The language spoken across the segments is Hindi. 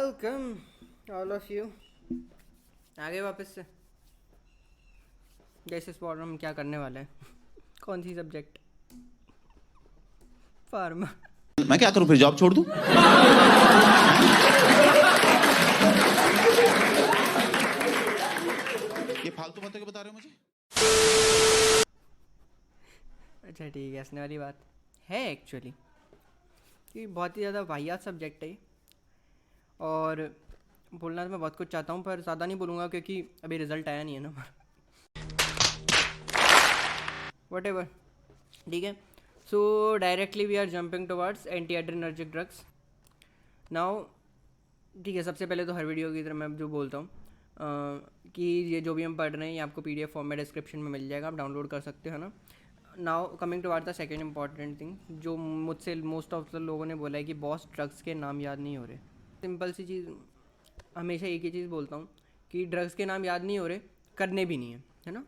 Welcome all of you. आगे वापस से जैसे स्पॉट हम क्या करने वाले हैं कौन सी सब्जेक्ट? फार्मा। मैं क्या करूं फिर, जॉब छोड़ दूं? ये फालतू बातें क्यों बता रहे हो मुझे? अच्छा ठीक है, हंसने वाली बात है एक्चुअली कि बहुत ही ज़्यादा वाहियात सब्जेक्ट है ये। और बोलना तो मैं बहुत कुछ चाहता हूँ पर ज़्यादा नहीं बोलूँगा क्योंकि अभी रिज़ल्ट आया नहीं है ना। वट एवर, ठीक है। So directly we are jumping towards anti adrenergic drugs now. ठीक है, सबसे पहले तो हर वीडियो की तरह मैं जो बोलता हूँ कि ये जो भी हम पढ़ रहे हैं ये आपको PDF फॉर्म में डिस्क्रिप्शन में मिल जाएगा, आप डाउनलोड कर सकते हो ना। Now coming to the second important thing जो मुझसे मोस्ट ऑफ द लोगों ने बोला है कि बॉस ड्रग्स के नाम याद नहीं हो रहे। सिंपल सी चीज़, हमेशा एक ही चीज़ बोलता हूँ कि ड्रग्स के नाम याद नहीं हो रहे, करने भी नहीं है ना।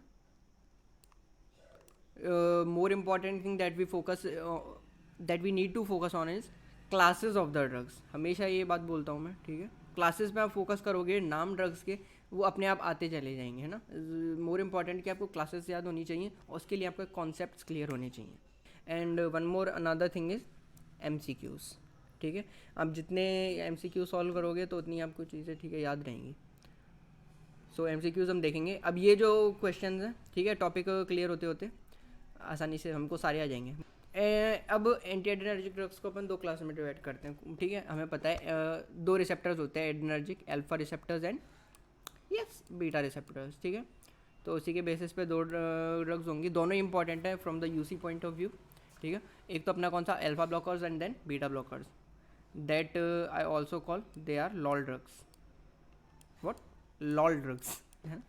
More important thing that we focus that we need to focus on is classes of the drugs. हमेशा ये बात बोलता हूँ मैं, ठीक है। क्लासेस पे आप फोकस करोगे, नाम ड्रग्स के वो अपने आप आते चले जाएंगे, है ना। मोर इम्पॉर्टेंट कि आपको क्लासेस याद होनी चाहिए और उसके लिए आपके कॉन्सेप्ट्स क्लियर होने चाहिए। And one more another thing is MCQs, ठीक है। आप जितने MCQ सॉल्व करोगे तो उतनी आपको चीज़ें, ठीक है, याद रहेंगी। सो MCQs हम देखेंगे। अब ये जो क्वेश्चन हैं, ठीक है, टॉपिक क्लियर होते होते आसानी से हमको सारे आ जाएंगे। अब एंटी एड्रेनर्जिक ड्रग्स को अपन दो क्लास में डिवाइड करते हैं, ठीक है। हमें पता है दो रिसेप्टर्स होते हैं adrenergic, alpha receptors and yes beta receptors, ठीक है। तो उसी के बेसिस पे दो ड्रग्स होंगी, दोनों इंपॉर्टेंट है from the UC point of view, ठीक है। एक तो अपना कौन सा alpha blockers and then beta blockers, that I also call they are lol drugs. What? Lol drugs, है।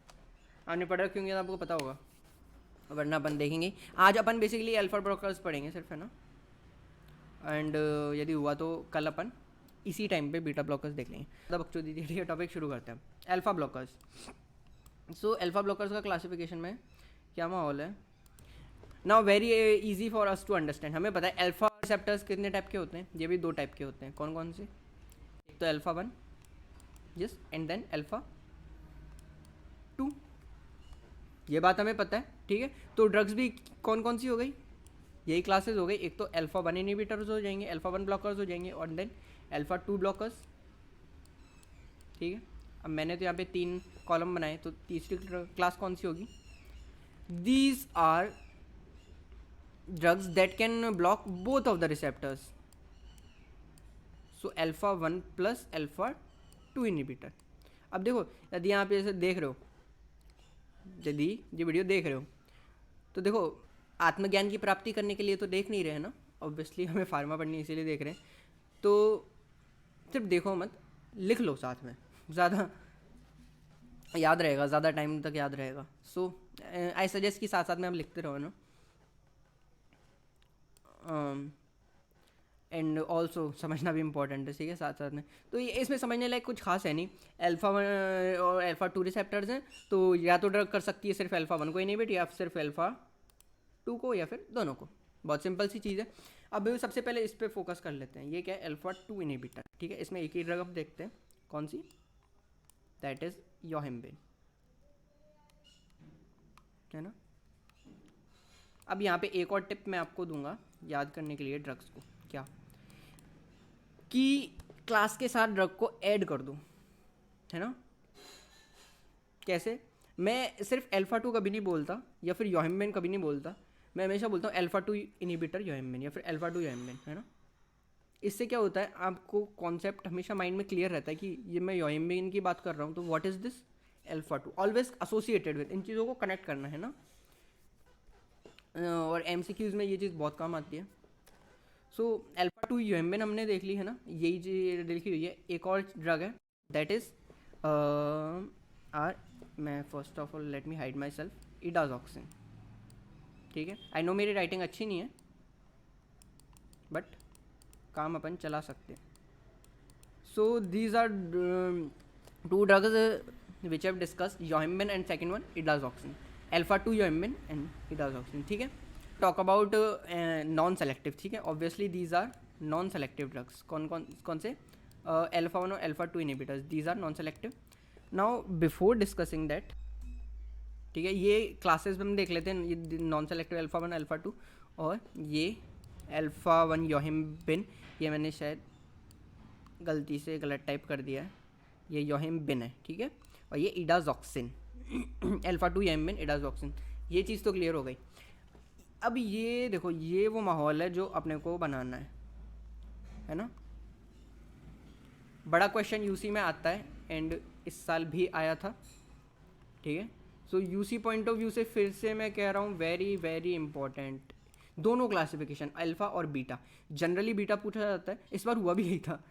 आपने पढ़ा क्योंकि आपको पता होगा, वरना अपन देखेंगे। आज अपन बेसिकली अल्फा ब्लॉकर्स पढ़ेंगे सिर्फ, है ना। एंड यदि हुआ तो कल अपन इसी टाइम पे बीटा ब्लॉकर्स देख लेंगे। तब बकचोदी थी, ठीक है। टॉपिक शुरू करते हैं। Alpha blockers. So alpha blockers का क्लासिफिकेशन में क्या माहौल है now, very easy for us to understand. हमें पता है अल्फा रिसेप्टर्स कितने टाइप के होते हैं, ये भी दो टाइप के होते हैं। कौन कौन से? एक तो alpha 1 yes and then alpha 2, ये बात हमें पता है, ठीक है। तो ड्रग्स भी कौन कौन सी हो गई, यही क्लासेस हो गई। एक तो अल्फा 1 इनिबिटर्स हो जाएंगे, अल्फा 1 ब्लॉकर्स हो जाएंगे और देन अल्फा 2 ब्लॉकर्स, ठीक है। अब मैंने तो यहाँ पे 3 कॉलम बनाए, तो तीसरी क्लास कौन सी होगी? These are drugs that can block both of the receptors. So alpha 1 plus alpha 2 inhibitor. अब देखो, यदि यहाँ पे ऐसे देख रहे हो, यदि ये वीडियो देख रहे हो तो देखो, आत्मज्ञान की प्राप्ति करने के लिए तो देख नहीं रहे हैं ना, ऑब्वियसली हमें फार्मा पढ़नी इसीलिए देख रहे हैं। तो सिर्फ देखो मत, लिख लो साथ में, ज़्यादा याद रहेगा, ज़्यादा टाइम तक याद रहेगा। सो आई सजेस्ट कि साथ साथ में आप लिखते रहो ना। एंड ऑल्सो समझना भी इंपॉर्टेंट है, ठीक है, साथ साथ में। तो ये इसमें समझने लायक कुछ खास है नहीं। अल्फा 1 और अल्फा 2 रिसेप्टर्स हैं, तो या तो ड्रग कर सकती है सिर्फ अल्फा 1 को इनिबिट या सिर्फ अल्फा 2 को या फिर दोनों को। बहुत सिंपल सी चीज़ है। अब सबसे पहले इस पर फोकस कर लेते हैं। ये क्या है? अल्फा 2 इनिबिटर, ठीक है। इसमें एक ही ड्रग अब देखते हैं, कौन सी? दैट इज योहिम्बिन, है ना। अब यहाँ पे एक और टिप मैं आपको दूंगा याद करने के लिए ड्रग्स को, क्या कि क्लास के साथ ड्रग को ऐड कर दूँ, है ना। कैसे? मैं सिर्फ अल्फा 2 कभी नहीं बोलता या फिर योहिम्बिन कभी नहीं बोलता, मैं हमेशा बोलता हूँ अल्फा 2 इनिबिटर योहिम्बिन या फिर अल्फा 2 योहिम्बिन, है ना। इससे क्या होता है, आपको कॉन्सेप्ट हमेशा माइंड में क्लियर रहता है कि ये मैं योहिम्बिन की बात कर रहा हूँ तो what is this alpha 2, always associated with, इन चीज़ों को कनेक्ट करना है ना। और MCQs में ये चीज़ बहुत काम आती है। सो अल्फा 2 योहिम्बिन हमने देख ली, है ना, यही चीज़ लिखी हुई है। एक और ड्रग है दैट इज मैं first of all let me hide myself, idazoxan, ठीक है। आई नो मेरी राइटिंग अच्छी नहीं है बट काम अपन चला सकते हैं। So these are 2 drugs which have discussed, yohimbine and second one idazoxan, alpha 2 yohimbine and idazoxan, ठीक है। टॉक अबाउट नॉन सेलेक्टिव, ठीक है। Obviously these are non selective drugs. कौन कौन से? alpha 1 और alpha 2 inhibitors. These are non-selective. Now before discussing that, ठीक है, ये क्लासेस में हम देख लेते हैं, ये नॉन सेलेक्टिव अल्फ़ा 1 अल्फ़ा 2 और ये अल्फ़ा 1 योहिम्बिन, ये मैंने शायद गलती से गलत टाइप कर दिया है, ये योहिम्बिन है, ठीक है, और ये इडाजॉक्सिन अल्फ़ा 2 योहिम्बिन इडाजॉक्सिन, ये चीज़ तो क्लियर हो गई. अब ये देखो, ये वो माहौल है जो अपने को बनाना है ना. बड़ा क्वेश्चन यूसी में आता है एंड इस साल भी आया था, ठीक है. सो यूसी पॉइंट ऑफ व्यू से फिर से मैं कह रहा हूँ वेरी वेरी इंपॉर्टेंट दोनों क्लासिफिकेशन, अल्फ़ा और बीटा. जनरली बीटा पूछा जाता है, इस बार हुआ भी यही था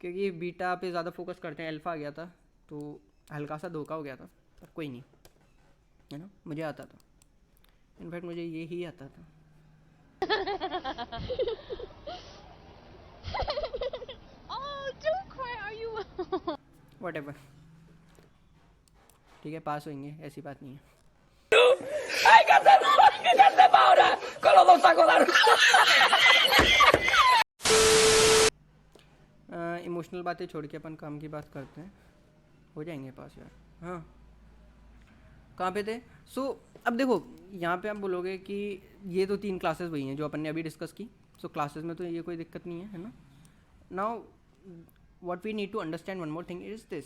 क्योंकि बीटा पे ज़्यादा फोकस करते हैं, अल्फ़ा आ गया था तो हल्का सा धोखा हो गया था, पर कोई नहीं, है ना. मुझे आता था, इनफैक्ट मुझे ये ही आता था. Oh, don't cry, are you? Whatever. ठीक है, पास होंगे, ऐसी बात नहीं है. इमोशनल बातें छोड़ के अपन काम की बात करते हैं, हो जाएंगे पास यार. हाँ, कहाँ पे थे? अब देखो, यहाँ पे आप बोलोगे कि ये तो 3 क्लासेस वही हैं जो अपन ने अभी डिस्कस की. क्लासेस में तो ये कोई दिक्कत नहीं है ना. Now what we need to understand one more thing is this,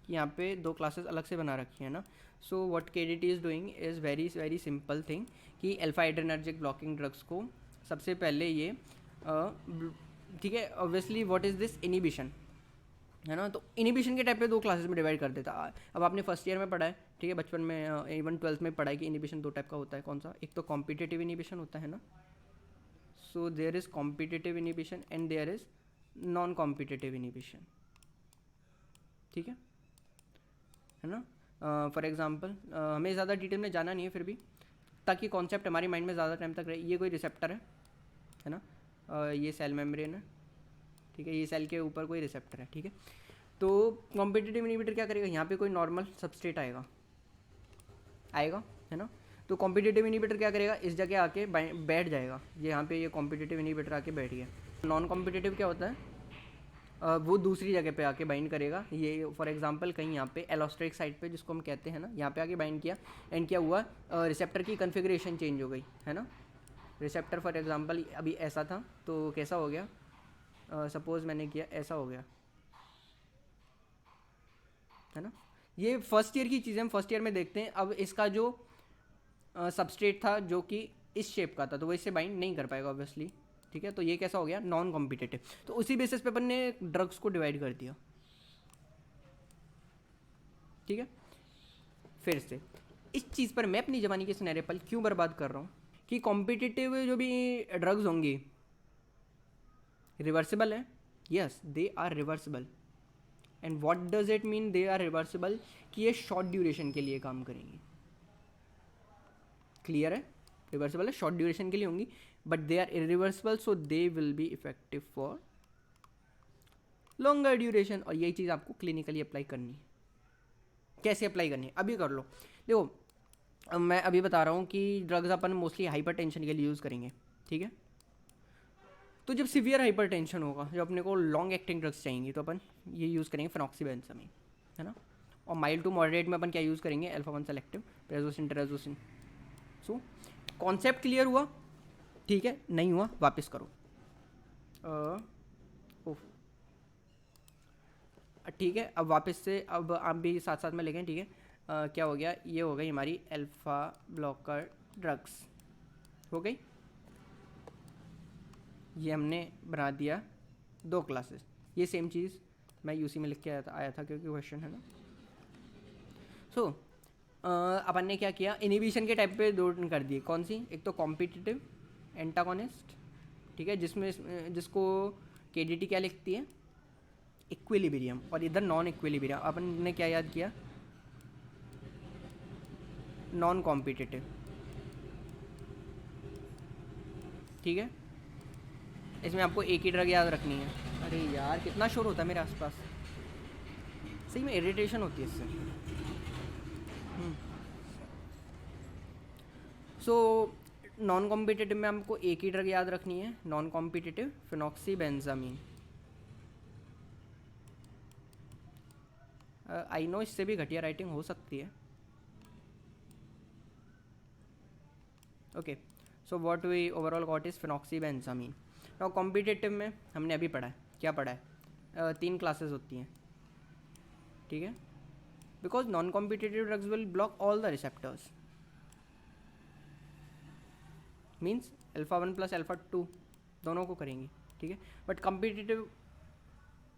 कि यहाँ पे 2 क्लासेस अलग से बना रखी है ना. So what KDT is doing is very very simple thing, कि अल्फा एड्रेनर्जिक ब्लॉकिंग ड्रग्स को सबसे पहले ये ठीक है, obviously what is this, inhibition, है ना. तो इनिबिशन के टाइप पे 2 क्लासेस में डिवाइड कर देता. अब आपने फर्स्ट ईयर में पढ़ा है, ठीक है, बचपन में, इवन 12th में पढ़ा है कि इनिबिशन 2 टाइप का होता है. कौन सा? एक तो कॉम्पिटिटिव इनिबिशन होता है ना. So there is competitive inhibition and there is non competitive inhibition, ठीक है ना. फॉर एग्जांपल, हमें ज़्यादा डिटेल में जाना नहीं है फिर भी, ताकि कॉन्सेप्ट हमारी माइंड में ज़्यादा टाइम तक रहे. ये कोई रिसेप्टर है ना. ये सेल मेम्ब्रेन है, ठीक है, ये सेल के ऊपर कोई रिसेप्टर है, ठीक है. तो कॉम्पिटिटिव इनिबिटर क्या करेगा, यहाँ पे कोई नॉर्मल सबस्ट्रेट आएगा, है ना. तो कॉम्पिटिटिव इनिबिटर क्या करेगा, इस जगह आके बैठ जाएगा. ये यहाँ पे ये कॉम्पिटिटिव इनिबिटर आके बैठ गया. नॉन कॉम्पिटिटिव क्या होता है, वो दूसरी जगह पे आके बाइंड करेगा. ये फॉर एग्जांपल कहीं यहाँ पे एलोस्ट्रिक साइट पे, जिसको हम कहते हैं ना, यहाँ पे आके बाइंड किया एंड क्या हुआ, रिसेप्टर की कन्फिग्रेशन चेंज हो गई, है ना. रिसेप्टर फॉर एग्जांपल अभी ऐसा था तो कैसा हो गया, सपोज़ मैंने किया ऐसा हो गया, है ना. ये फर्स्ट ईयर की चीज़ें हम फर्स्ट ईयर में देखते हैं. अब इसका जो सबस्ट्रेट था जो कि इस शेप का था, तो वो इससे बाइंड नहीं कर पाएगा ऑब्वियसली, ठीक है. तो ये कैसा हो गया, नॉन कॉम्पिटिटिव. तो उसी बेसिस पे अपन ने ड्रग्स को डिवाइड कर दिया, ठीक है. फिर से इस चीज़ पर मैं अपनी जवानी के सुनहरे पल क्यों बर्बाद कर रहा हूँ, कि कॉम्पिटिटिव जो भी ड्रग्स होंगी रिवर्सिबल है. Yes, they are reversible. And what does it mean they are reversible, कि ये शॉर्ट ड्यूरेशन के लिए काम करेंगी. क्लियर है, रिवर्सिबल है, शॉर्ट ड्यूरेशन के लिए होंगी, but they are irreversible, so they will be effective for longer duration. और यही चीज़ आपको क्लिनिकली अप्लाई करनी है. कैसे अप्लाई करनी है अभी कर लो. देखो, मैं अभी बता रहा हूँ कि ड्रग्स अपन मोस्टली हाइपरटेंशन के लिए यूज़ करेंगे, ठीक है. तो जब सीवियर हाइपरटेंशन होगा, जब अपने को लॉन्ग एक्टिंग ड्रग्स चाहिए, तो अपन ये यूज़ करेंगे फेनॉक्सीबेंजामीन, है ना. और माइल्ड टू मॉडरेट में अपन क्या यूज़ करेंगे, alpha 1 selective prazosin terazosin. So concept clear हुआ, ठीक है. नहीं हुआ वापस करो. ठीक है, अब वापस से, अब आप भी साथ साथ में लेंगे, ठीक है. क्या हो गया, ये हो गई हमारी अल्फा ब्लॉकर ड्रग्स, हो गई. ये हमने बना दिया 2 क्लासेस. ये सेम चीज़ मैं यूसी में लिख के आया था क्योंकि क्वेश्चन है ना. सो अपन ने क्या किया, इनिबिशन के टाइप पे 2 कर दिए. कौन सी, एक तो कॉम्पिटिटिव एंटागोनिस्ट, ठीक है, जिसको केडीटी क्या लिखती है, इक्विलिब्रियम, और इधर नॉन इक्विलिब्रियम. अपन ने क्या याद किया, नॉन कॉम्पिटिटिव, ठीक है. इसमें आपको एक ही ड्रग याद रखनी है. अरे यार कितना शोर होता है मेरे आसपास, सही में इरिटेशन होती है इससे. सो नॉन कॉम्पिटिटिव में हमको एक ही ड्रग याद रखनी है, non competitive phenoxybenzamine, I know इससे भी घटिया राइटिंग हो सकती है. Okay, so what we overall got is phenoxybenzamine. Now competitive में हमने अभी पढ़ा है, क्या पढ़ा है, 3 क्लासेस होती हैं, ठीक है, because non competitive drugs will block all the receptors, means alpha 1 plus alpha 2 दोनों को करेंगी, ठीक है. बट कॉम्पिटिटिव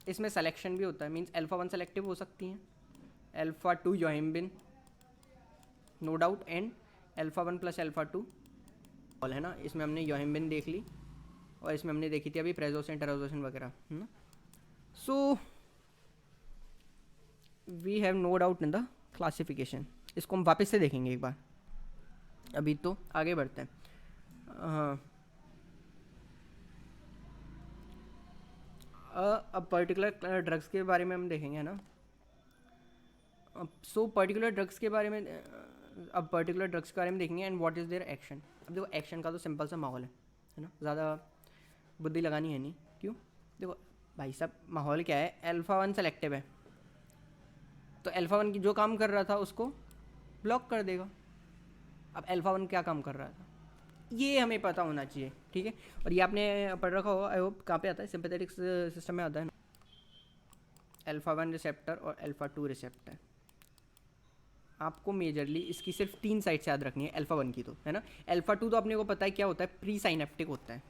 इसमें सिलेक्शन भी होता है, मीन्स अल्फा 1 सेलेक्टिव हो सकती हैं, alpha 2 yohimbine no doubt, and alpha 1 plus alpha 2 all, है ना. इसमें हमने योहिम्बिन देख ली और इसमें हमने देखी थी अभी प्रेजोसिन टेरोजोसिन वगैरह, है ना. So we have no doubt in the classification. इसको हम वापस से देखेंगे एक बार, अभी तो आगे बढ़ते हैं. हाँ, अब पर्टिकुलर ड्रग्स के बारे में हम देखेंगे, है ना. सो पर्टिकुलर ड्रग्स के बारे में अब पर्टिकुलर ड्रग्स के बारे में देखेंगे and what is their action. अब देखो एक्शन का तो सिंपल सा माहौल है ना, ज़्यादा बुद्धि लगानी है नहीं. क्यों, देखो भाई साहब, माहौल क्या है, अल्फा 1 सेलेक्टिव है तो अल्फा 1 की जो काम कर रहा था उसको ब्लॉक कर देगा. अब अल्फा 1 क्या काम कर रहा था ये हमें पता होना चाहिए, ठीक है. और ये आपने पढ़ रखा होगा, आई होप. कहाँ पे आता है, सिंपैथेटिक सिस्टम में आता है ना. अल्फा 1 रिसेप्टर और अल्फा 2 रिसेप्टर. आपको मेजरली इसकी सिर्फ 3 साइड्स याद रखनी है अल्फा 1 की, तो है ना. अल्फा 2 तो अपने को पता है क्या होता है, प्री साइनेप्टिक होता है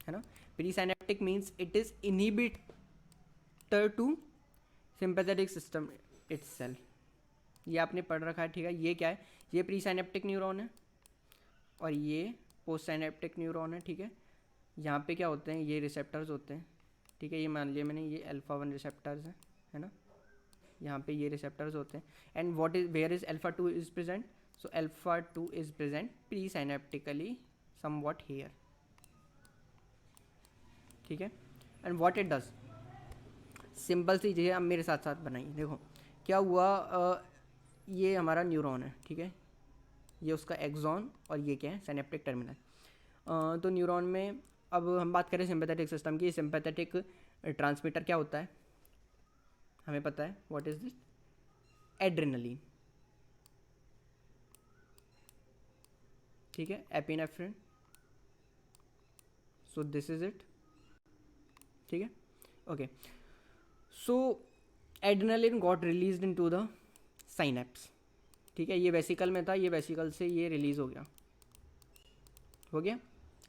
ना. Pre synaptic means it is inhibitor to sympathetic system itself. ये आपने पढ़ रखा है, ठीक है. ये क्या है, ये प्री साइनेप्टिक न्यूरॉन है और ये पोस्ट साइनेप्टिक न्यूरॉन है, ठीक है. यहाँ पे क्या होते हैं, ये रिसेप्टर्स होते हैं, ठीक है. ये मान लिया मैंने, ये अल्फा 1 रिसेप्टर्स हैं, है ना. यहाँ पे ये रिसेप्टर्स होते हैं. And what is, where is alpha 2 is present, so alpha 2 is present pre synaptically somewhat here, ठीक है. And what it does, simple सी चीज़ें आप मेरे साथ साथ बनाइए. देखो क्या हुआ, ये हमारा न्यूरॉन है, ठीक है. ये उसका एक्सॉन और ये क्या है, सिनेप्टिक टर्मिनल. तो न्यूरॉन में अब हम बात करें सिंपैथेटिक सिस्टम की. सिंपैथेटिक ट्रांसमीटर क्या होता है हमें पता है, व्हाट इज दिस, एड्रेनलिन, ठीक है, epinephrine. So this is it, ठीक है. Okay, so adrenaline got released into the synapse, ठीक है. ये वेसिकल में था, ये वेसिकल से ये रिलीज़ हो गया,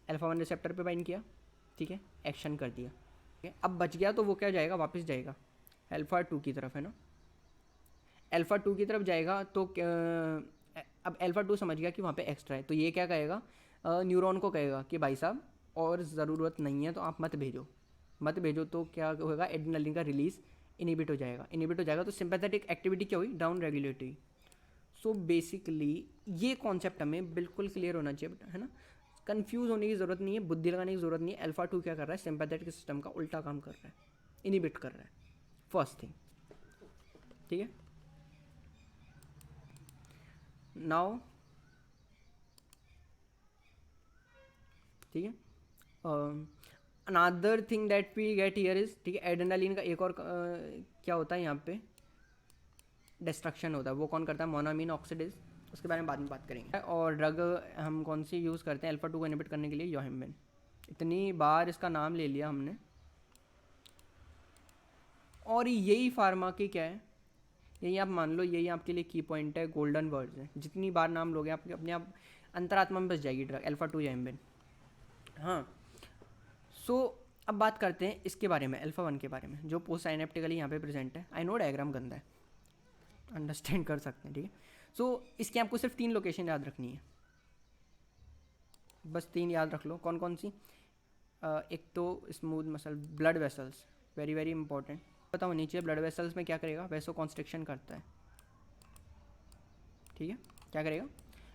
अल्फा 1 रिसेप्टर पे बाइंड किया, ठीक है, एक्शन कर दिया, ठीक है. अब बच गया तो वो क्या जाएगा, वापस जाएगा अल्फा 2 की तरफ, है ना. अल्फा 2 की तरफ जाएगा तो अब अल्फा 2 समझ गया कि वहाँ पे एक्स्ट्रा है, तो ये क्या कहेगा, न्यूरॉन को कहेगा कि भाई साहब और ज़रूरत नहीं है तो आप मत भेजो. तो क्या होगा, एड्रेनलिन का रिलीज इनहिबिट हो जाएगा तो सिंपैथेटिक एक्टिविटी क्या हुई, डाउन रेगुलेटरी. सो बेसिकली ये कॉन्सेप्ट हमें बिल्कुल क्लियर होना चाहिए, है ना. कंफ्यूज होने की ज़रूरत नहीं है, बुद्धि लगाने की ज़रूरत नहीं है. अल्फा 2 क्या कर रहा है, सिंपैथेटिक सिस्टम का उल्टा काम कर रहा है, इनहिबिट कर रहा है, फर्स्ट थिंग, ठीक है. नाउ ठीक है, another thing that we get here is, ठीक है, एड्रेनलिन का एक और क्या होता है यहाँ पे, डिस्ट्रक्शन होता है. वो कौन करता है, मोनोअमीन ऑक्सीडेज, उसके बारे में बाद में बात करेंगे. और ड्रग हम कौन सी यूज़ करते हैं अल्फा 2 को इनहिबिट करने के लिए, योहिम्बिन. इतनी बार इसका नाम ले लिया हमने. और यही फार्मा की क्या है, यही आप मान लो, यही आपके लिए की पॉइंट है, गोल्डन वर्ड्स है. जितनी बार नाम लोगे आप अपने आप अंतरात्मा में बस जाएगी ड्रग, अल्फा 2 योहिम्बिन. हाँ, सो अब बात करते हैं इसके बारे में, अल्फा 1 के बारे में, जो पोस्ट साइनेप्टिकली यहाँ पे प्रेजेंट है. आई नो डायग्राम गंदा है, अंडरस्टैंड कर सकते हैं, ठीक है. सो इसकी आपको सिर्फ 3 लोकेशन याद रखनी है, बस 3 याद रख लो. कौन कौन सी, एक तो smooth muscle, blood vessels, very very important, पता होनी चाहिए. ब्लड वेसल्स में क्या करेगा, वैसो कॉन्स्ट्रिक्शन करता है, ठीक है. क्या करेगा,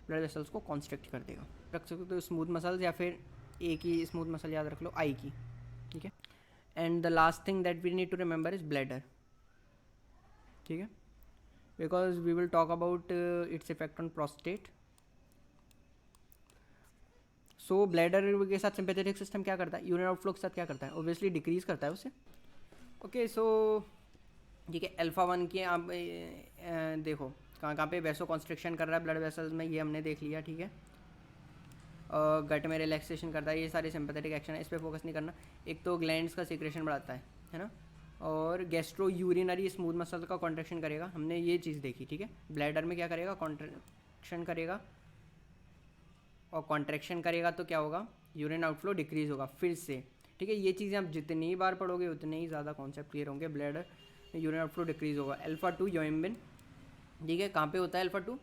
ब्लड वेसल्स को कॉन्स्ट्रिक्ट कर देगा. रख सकते हो तो स्मूथ मसल्स, या फिर एक ही स्मूथ मसल याद रख लो, आई की, ठीक है. And the last thing that we need to remember is bladder, ठीक है, because we will talk about its effect on prostate. So bladder के साथ सिंपैथेटिक सिस्टम क्या करता है, यूरिन आउटफ्लो के साथ क्या करता है, ऑब्वियसली डिक्रीज करता है उससे। ओके सो ठीक है, अल्फा 1 की आप देखो कहाँ कहाँ पे वैसो कॉन्स्ट्रिक्शन कर रहा है ब्लड वेसल्स में, ये हमने देख लिया। ठीक है, गट में रिलैक्सेशन करता है, ये सारे सिंपैथेटिक एक्शन है, इस पर फोकस नहीं करना। एक तो ग्लैंड्स का सीक्रेशन बढ़ाता है ना, और गैस्ट्रो यूरिनरी स्मूथ मसल का कॉन्ट्रैक्शन करेगा, हमने ये चीज़ देखी। ठीक है, ब्लैडर में क्या करेगा, कॉन्ट्रैक्शन करेगा, और कॉन्ट्रैक्शन करेगा तो क्या होगा, यूरिन आउटफ्लो डिक्रीज होगा फिर से। ठीक है, ये चीज़ें आप जितनी बार पढ़ोगे उतने ही ज़्यादा कॉन्सेप्ट क्लियर होंगे। ब्लैडर यूरिन आउटफ्लो डिक्रीज होगा। अल्फा 2 योइम्बिन, ठीक है, कहाँ पे होता है alpha 2,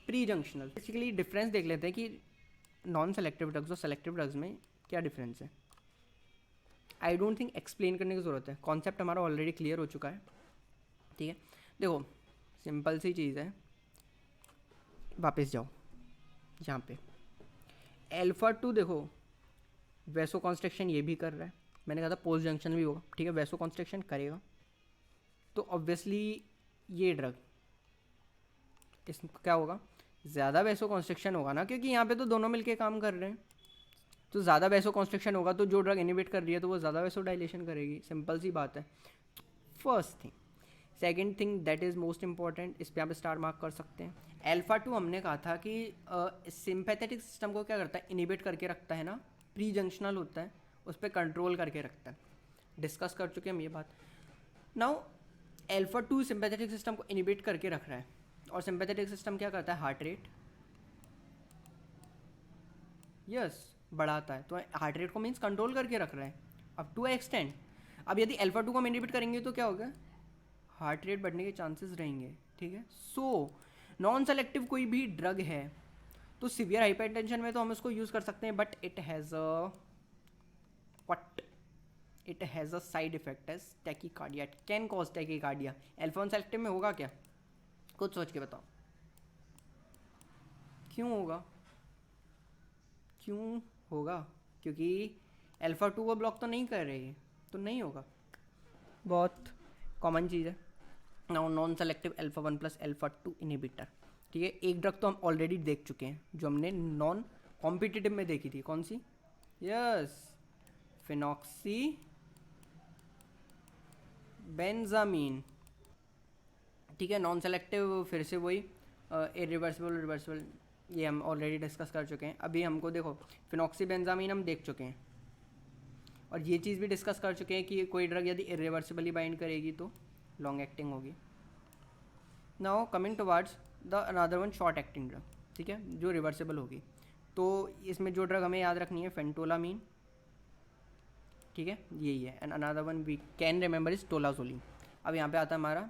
pre junctional. Basically difference देख लेते हैं कि नॉन सेलेक्टिव ड्रग्स और सेलेक्टिव ड्रग्स में क्या डिफरेंस है। आई डोंट थिंक एक्सप्लेन करने की ज़रूरत है, कॉन्सेप्ट हमारा ऑलरेडी क्लियर हो चुका है। ठीक है, देखो सिंपल सी चीज़ है, वापस जाओ यहाँ पे अल्फा 2 देखो वैसो कॉन्स्ट्रक्शन ये भी कर रहा है, मैंने कहा था पोस्ट जंक्शन भी होगा। ठीक है, वैसो कॉन्स्ट्रक्शन करेगा तो ऑब्वियसली ये ड्रग इस क्या होगा, ज़्यादा वैसो कॉन्स्ट्रक्शन होगा ना, क्योंकि यहाँ पे तो दोनों मिलके काम कर रहे हैं। तो ज़्यादा वैसो कॉन्स्ट्रक्शन होगा तो जो ड्रग इनिबिट कर रही है तो वो ज़्यादा वैसो डायलेशन करेगी, सिंपल सी बात है। First thing. Second thing that is most important, इस पर आप स्टार मार्क कर सकते हैं। अल्फा 2 हमने कहा था कि सिंपैथेटिक सिस्टम को क्या करता है, इनिबिट करके रखता है ना, प्री जंक्शनल होता है, उस पर कंट्रोल करके रखता है। डिस्कस कर चुके हैं हम ये बात। नाउ अल्फा 2 सिंपैथेटिक सिस्टम को इनिबिट करके रख रहा है, और सिंपैथेटिक सिस्टम क्या करता है, हार्ट रेट यस बढ़ाता है। तो हार्ट रेट को मीन्स कंट्रोल करके रख रहा है अप टू एक्सटेंड। अब यदि अल्फा 2 को हम इनिबिट करेंगे तो क्या होगा, हार्ट रेट बढ़ने के चांसेस रहेंगे। ठीक है, सो नॉन सेलेक्टिव कोई भी ड्रग है तो सीवियर हाइपरटेंशन में तो हम उसको यूज़ कर सकते हैं, but it has a side effect as tachycardia, it can cause tachycardia. Alpha 1 selective में होगा क्या, कुछ सोच के बताओ, क्यों होगा, क्यों होगा, क्योंकि अल्फा 2 को ब्लॉक तो नहीं कर रही है तो नहीं होगा, बहुत कॉमन चीज़ है। Now non selective alpha 1 plus alpha 2 inhibitor. ठीक है, एक ड्रग तो हम ऑलरेडी देख चुके हैं जो हमने नॉन कॉम्पिटिटिव में देखी थी, कौन सी, यस फिनॉक्सी बेंजामीन। ठीक है, नॉन सेलेक्टिव फिर से वही इरिवर्सिबल रिवर्सिबल, ये हम ऑलरेडी डिस्कस कर चुके हैं। अभी हमको देखो फिनॉक्सीबेंजामीन हम देख चुके हैं, और ये चीज़ भी डिस्कस कर चुके हैं कि कोई ड्रग यदि इरिवर्सिबली बाइंड करेगी तो लॉन्ग एक्टिंग होगी। Now coming towards the another one short acting drug, ठीक है, जो रिवर्सिबल होगी। तो इसमें जो ड्रग हमें याद रखनी है फेंटोलामीन, ठीक है, यही है। And another one we can remember is tolazoline. अब यहाँ पे आता है हमारा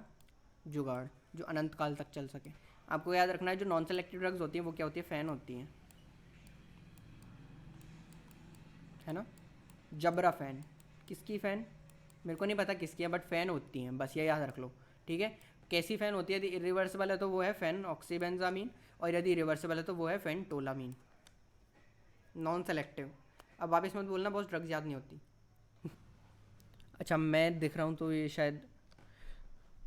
जुगाड़ जो अनंत काल तक चल सके। आपको याद रखना है जो नॉन सेलेक्टिव ड्रग्स होती हैं वो क्या होती है, फ़ैन होती हैं, है ना, जबरा फ़ैन। किसकी फ़ैन मेरे को नहीं पता किसकी है, बट फ़ैन होती हैं, बस ये याद रख लो। ठीक है, कैसी फ़ैन होती है, यदि इरिवर्सिबल है तो वो है फ़ैन ऑक्सीबेंजामीन, और यदि रिवर्सिबल है तो वो है फेंटोलामीन। नॉन सेलेक्टिव, अब वापस मत बोलना बहुत ड्रग्स याद नहीं होती। अच्छा मैं दिख रहा हूँ तो ये शायद,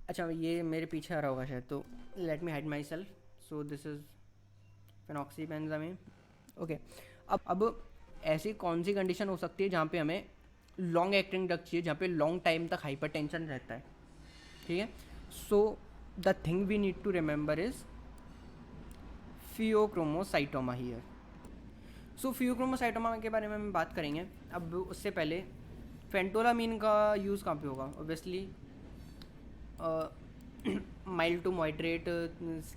अच्छा ये मेरे पीछे आ रहा होगा शायद, तो let me hide myself. So this is phenoxybenzamine. Okay, अब ऐसी कौन सी कंडीशन हो सकती है जहाँ पे हमें लॉन्ग एक्टिंग ड्रग चाहिए, जहाँ पे लॉन्ग टाइम तक हाइपरटेंशन रहता है। ठीक है, so the thing we need to remember is pheochromocytoma here. So pheochromocytoma के बारे में हम बात करेंगे। अब उससे पहले फेंटोलामीन का यूज़ कहाँ पे होगा, obviously mild to moderate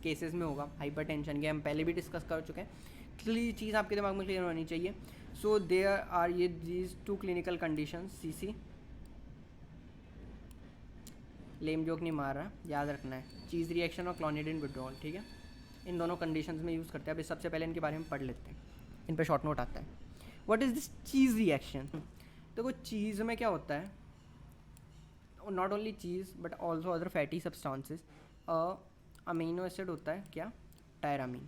cases में होगा। हाइपरटेंशन के हम पहले भी डिस्कस कर चुके हैं, क्लियर चीज़ आपके दिमाग में क्लियर होनी चाहिए। सो देयर आर ये these two clinical condition, CC lame joke नहीं मार रहा, याद रखना है, चीज़ रिएक्शन और क्लोनिडिन विड्रॉल। ठीक है, इन दोनों कंडीशंस में यूज़ करते हैं। अभी सबसे पहले इनके बारे में पढ़ लेते हैं, इन पर शॉर्ट नोट आता है। What is this cheese reaction. देखो चीज़ में क्या होता है, not only cheese but also other fatty substances, amino acid होता है क्या, टायरामीन।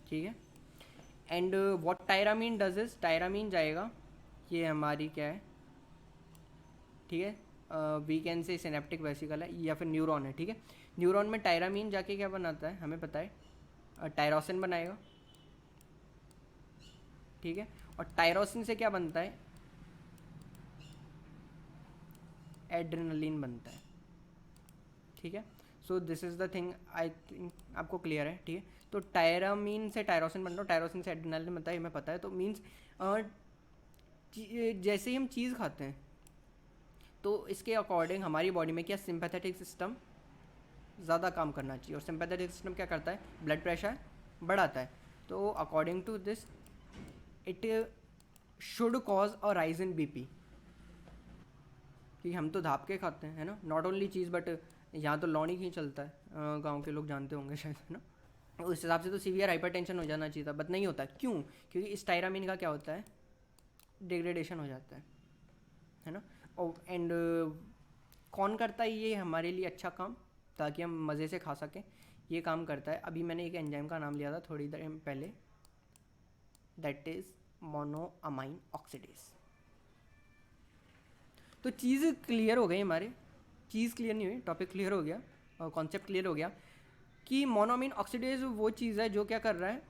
ठीक है, and what tyramine does is, tyramine जाएगा, ये हमारी क्या है, ठीक है, we can say synaptic vesicle है या फिर न्यूरॉन है। ठीक है, न्यूरॉन में टायरामीन जाके क्या बनाता है हमें पता है, टायरोसिन बनाएगा, ठीक है। और टायरोसिन से क्या बनता है, एड्रेनलिन बनता है, ठीक है। सो this is the thing, I think आपको क्लियर है, ठीक है। तो टायरामीन से टायरोसिन बनता है, टायरोसिन से एड्रेनलिन बनता है, ये हमें पता है। तो मीन्स जैसे ही हम चीज़ खाते हैं तो इसके अकॉर्डिंग हमारी बॉडी में क्या सिंपैथेटिक सिस्टम ज़्यादा काम करना चाहिए, और सिंपैथेटिक सिस्टम क्या करता है, ब्लड प्रेशर बढ़ाता है। तो according to this it should cause a rise in BP, कि हम तो धाप के खाते हैं, है ना, नॉट ओनली चीज़ बट यहाँ तो लौनी ही चलता है, गांव के लोग जानते होंगे शायद, है ना। उस हिसाब से तो सीवियर हाइपरटेंशन हो जाना चाहिए था, बट नहीं होता। क्यों? क्योंकि इस टायरामीन का क्या होता है, डिग्रेडेशन हो जाता है ना। और एंड कौन करता है ये हमारे लिए अच्छा काम, ताकि हम मज़े से खा सकें, ये काम करता है। अभी मैंने एक एंजाइम का नाम लिया था थोड़ी देर पहले, दैट इज़ मोनोअमाइन ऑक्सीडेज। तो चीज़ क्लियर हो गई हमारे, चीज़ क्लियर नहीं हुई, टॉपिक क्लियर हो गया और कॉन्सेप्ट क्लियर हो गया कि मोनोअमीन ऑक्सीडेज वो चीज़ है जो क्या कर रहा है,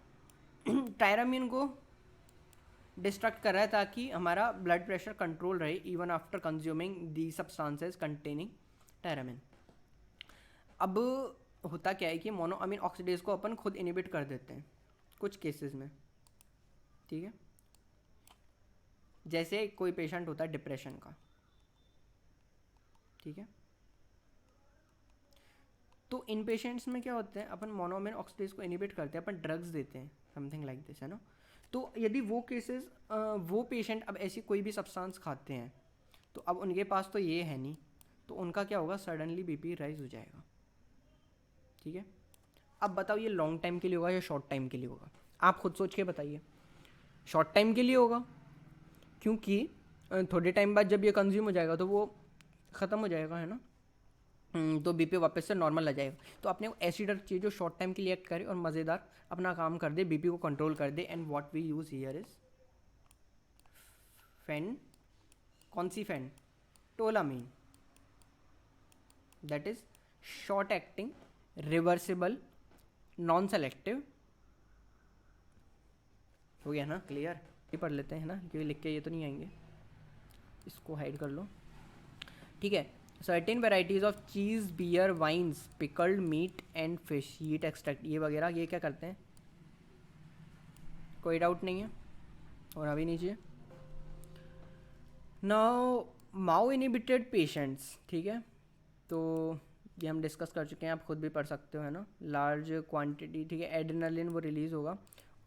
टायरामीन को डिस्ट्रक्ट कर रहा है, ताकि हमारा ब्लड प्रेशर कंट्रोल रहे इवन आफ्टर कंज्यूमिंग दी सब्सटेंसेस कंटेनिंग टायरामीन। अब होता क्या है कि मोनोअमीन ऑक्सीडेज को अपन खुद इनिबिट कर देते हैं कुछ केसेस में, ठीक है। जैसे कोई पेशेंट होता है डिप्रेशन का, ठीक है। तो इन पेशेंट्स में क्या होता है, अपन मोनोअमीन ऑक्सीडेज को इनिबिट करते हैं, अपन ड्रग्स देते हैं, समथिंग लाइक दिस, है ना। तो यदि वो केसेस वो पेशेंट अब ऐसी कोई भी सब्सटेंस खाते हैं, तो अब उनके पास तो ये है नहीं, तो उनका क्या होगा, सडनली बीपी राइज हो जाएगा, ठीक है। अब बताओ ये लॉन्ग टाइम के लिए होगा या शॉर्ट टाइम के लिए होगा, आप खुद सोच के बताइए। शॉर्ट टाइम के लिए होगा, क्योंकि थोड़े टाइम बाद जब ये कंज्यूम हो जाएगा तो वो ख़त्म हो जाएगा, है ना। तो बीपी वापस से नॉर्मल आ जाएगा। तो आपने ऐसी ड्रग चाहिए जो शॉर्ट टाइम के लिए एक्ट करे और मज़ेदार अपना काम कर दे, बीपी को कंट्रोल कर दे। And what we use here is phen, कौन सी phentolamine, that is short acting, reversible, non selective. हो गया ना क्लियर, ये पढ़ लेते हैं ना, क्योंकि लिख के ये तो नहीं आएंगे, इसको हाइड कर लो, ठीक है। Certain varieties of cheese, beer, wines, pickled meat and fish, heat extract, ये वगैरह ये क्या करते हैं, कोई डाउट नहीं है और अभी नहीं चाहिए। नाउ माओ इनिबिटेड पेशेंट्स, ठीक है। तो ये हम डिस्कस कर चुके हैं, आप खुद भी पढ़ सकते हो, है ना। लार्ज क्वांटिटी, ठीक है, एड्रेनलिन वो रिलीज़ होगा,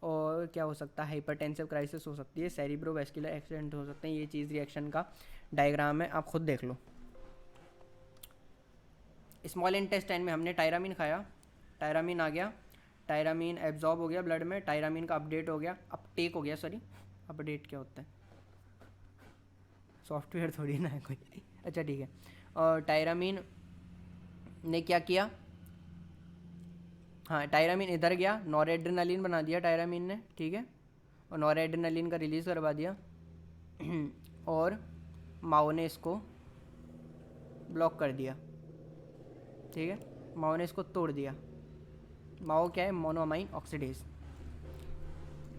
और क्या हो सकता है, हाइपरटेंसिव क्राइसिस हो सकती है, सेरिब्रोवैस्कुलर एक्सीडेंट हो सकते हैं। ये चीज़ रिएक्शन का डायग्राम है, आप खुद देख लो। स्मॉल इंटेस्टाइन में हमने टायरामीन खाया, टायरामीन आ गया, टायरामीन एब्जॉर्ब हो गया ब्लड में, टायरामीन का अपडेट हो गया, अपटेक हो गया, सॉरी अपडेट क्या होता है, सॉफ्टवेयर थोड़ी ना है कोई, अच्छा ठीक है। और टायरामीन ने क्या किया, हाँ टायरामीन इधर गया, नॉरएड्रेनालिन बना दिया टायरामीन ने, ठीक है, और नॉरएड्रेनालिन का रिलीज़ करवा दिया और माओ ने इसको ब्लॉक कर दिया, ठीक है, माओ ने इसको तोड़ दिया। माओ क्या है, मोनोअमाइन ऑक्सीडेज,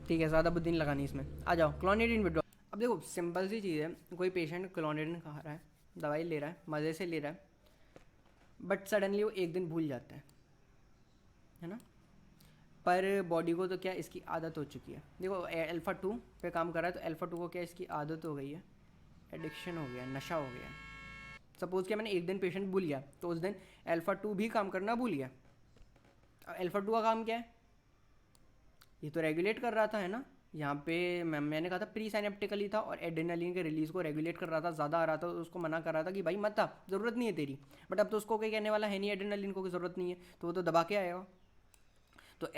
ठीक है, ज़्यादा बुद्धि नहीं लगानी इसमें। आ जाओ क्लोनिडिन विड्रॉल। अब देखो सिंपल सी चीज़ है, कोई पेशेंट क्लोनिडिन खा रहा है, दवाई ले रहा है, मज़े से ले रहा है, बट सडनली वो एक दिन भूल जाता है ना। पर बॉडी को तो क्या इसकी आदत हो चुकी है, देखो अल्फ़ा 2 पे काम कर रहा है, तो अल्फ़ा 2 को क्या इसकी आदत हो गई है, एडिक्शन हो गया, नशा हो गया। सपोज़ कि मैंने एक दिन पेशेंट भूल गया, तो उस दिन अल्फ़ा 2 भी काम करना भूल गया। अब अल्फ़ा 2 का काम क्या है, ये तो रेगुलेट कर रहा था, है ना। यहाँ पे मैंने कहा था प्री साइनेप्टिकली था, और एड्रेनलिन के रिलीज़ को रेगुलेट कर रहा था, ज़्यादा आ रहा था तो उसको मना कर रहा था कि भाई मत आ, ज़रूरत नहीं है तेरी। बट अब तो उसको कोई कहने वाला है नहीं एड्रेनलिन को, ज़रूरत नहीं है, तो वो तो दबा के आएगा। तो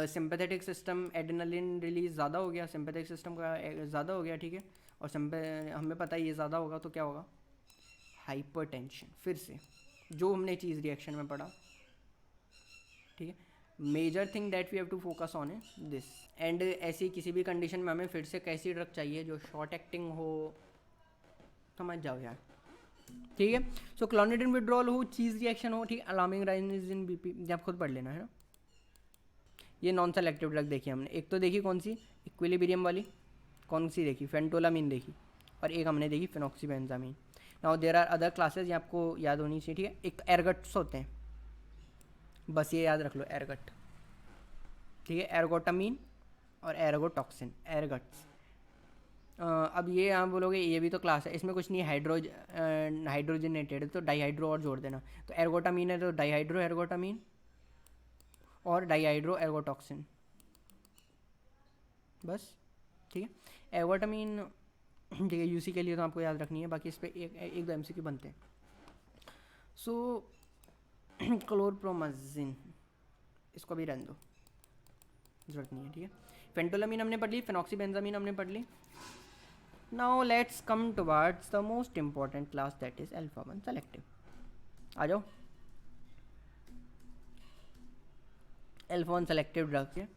सिंपैथेटिक सिस्टम एड्रेनलिन रिलीज़ ज़्यादा हो गया, सिंपैथेटिक सिस्टम का ज़्यादा हो गया, ठीक है। और हमें पता है ये ज़्यादा होगा तो क्या होगा, हाइपरटेंशन, फिर से जो हमने चीज़ रिएक्शन में पढ़ा, ठीक है। Major thing that we have to focus on है दिस। एंड ऐसी किसी भी कंडीशन में हमें फिर से कैसी ड्रग चाहिए जो शॉर्ट एक्टिंग हो, समझ जाओ यार, ठीक है। सो क्लोनिडिन विड्रॉल हो, चीज़ रिएक्शन हो, ठीक, अलार्मिंग राइज इन बीपी, आप खुद पढ़ लेना, है ना। ये नॉन सेलेक्टिव ड्रग देखी हमने, एक तो देखी कौन सी, इक्विलिब्रियम वाली, कौन सी देखी, फेंटोलामीन देखी, और एक हमने देखी phenoxybenzamine. Now there are other classes, ये आपको याद होनी चाहिए, ठीक है। एक एरगट्स होते हैं, बस ये याद रख लो, एरगट, ठीक है, एर्गोटामीन और एर्गोटॉक्सिन, एरगट्स। अब ये आप बोलोगे ये भी तो क्लास है, इसमें कुछ नहीं, हाइड्रोजनेटेड, तो डाईहाइड्रो और जोड़ देना, तो एर्गोटामीन है तो डाईहाइड्रो एर्गोटामीन और डाईहाइड्रो एर्गोटॉक्सिन, बस, ठीक है। एर्गोटामीन, ठीक है, यूसी के लिए तो आपको याद रखनी है, बाकी इस पर एक दो एमसीक्यू बनते हैं। सो क्लोरप्रोमाजिन, इसको भी रहने दो, जरूरत नहीं है, ठीक है। फेंटोलामीन हमने पढ़ ली, फेनॉक्सीबेंजामीन हमने पढ़ ली। Now let's come towards the most important class, that is alpha 1 selective. आ जाओ, अल्फा 1 सेलेक्टिव ड्रग है,